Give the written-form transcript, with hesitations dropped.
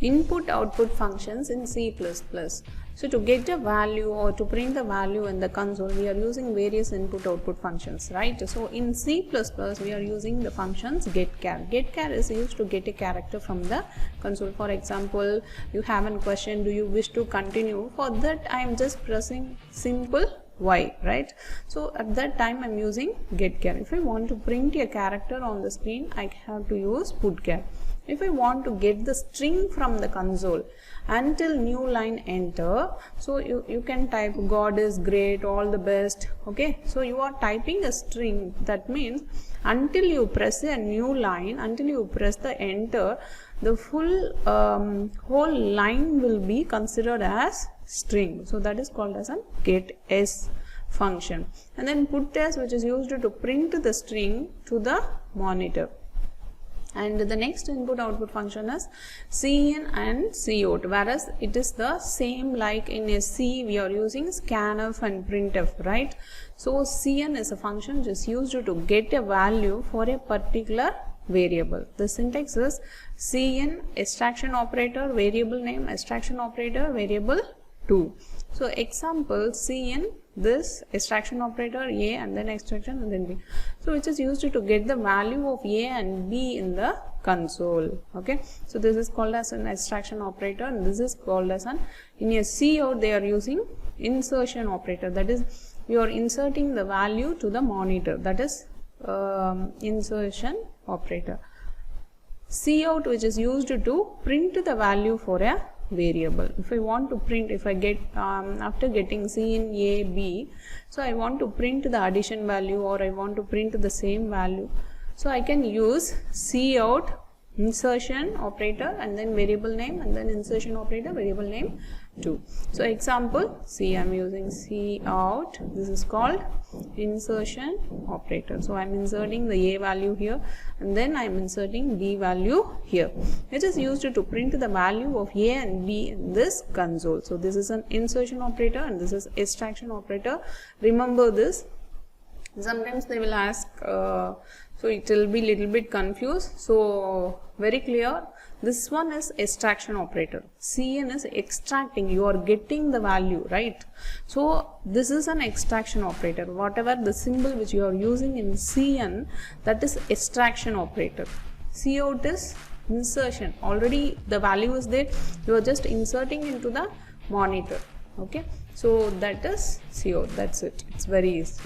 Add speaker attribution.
Speaker 1: Input output functions in C++. So to get a value or to print the value in the console, we are using various input output functions, right? So in C++ we are using the functions getChar. getChar is used to get a character from the console. For example, you have a question, do you wish to continue? For that I am just pressing simple Y, right? So at that time I'm using getChar. If I want to print a character on the screen, I have to use putChar. If I want to get the string from the console until new line enter, so you can type God is great, all the best. Okay, so you are typing a string. That means until you press a new line, until you press the enter, the full whole line will be considered as string. So that is called as a getS function. And then putS, which is used to print the string to the monitor. And the next input output function is cin and cout, whereas it is the same like in a C we are using scanf and printf, right? So cin is a function which is used to get a value for a particular variable. The syntax is cin extraction operator variable name extraction operator variable 2. So example, cin this extraction operator A and then extraction and then B. So which is used to get the value of A and B in the console. Okay, so this is called as an extraction operator, and this is called as an, in a cout they are using insertion operator, that is you are inserting the value to the monitor, that is insertion operator. Cout, which is used to print the value for a variable. If I want to print, if I get after getting cin A, B, so I want to print the addition value or I want to print the same value, so I can use cout insertion operator and then variable name and then insertion operator variable name 2. So example, see, I am using cout, this is called insertion operator. So I am inserting the A value here and then I am inserting B value here. It is used to print the value of A and B in this console. So this is an insertion operator and this is extraction operator. Remember this. Sometimes they will ask, so it will be little bit confused. So very clear, this one is extraction operator. Cin is extracting, you are getting the value, right? So this is an extraction operator. Whatever the symbol which you are using in cin, that is extraction operator. Cout is insertion, already the value is there, you are just inserting into the monitor. Okay, so that is cout, that's it, it's very easy.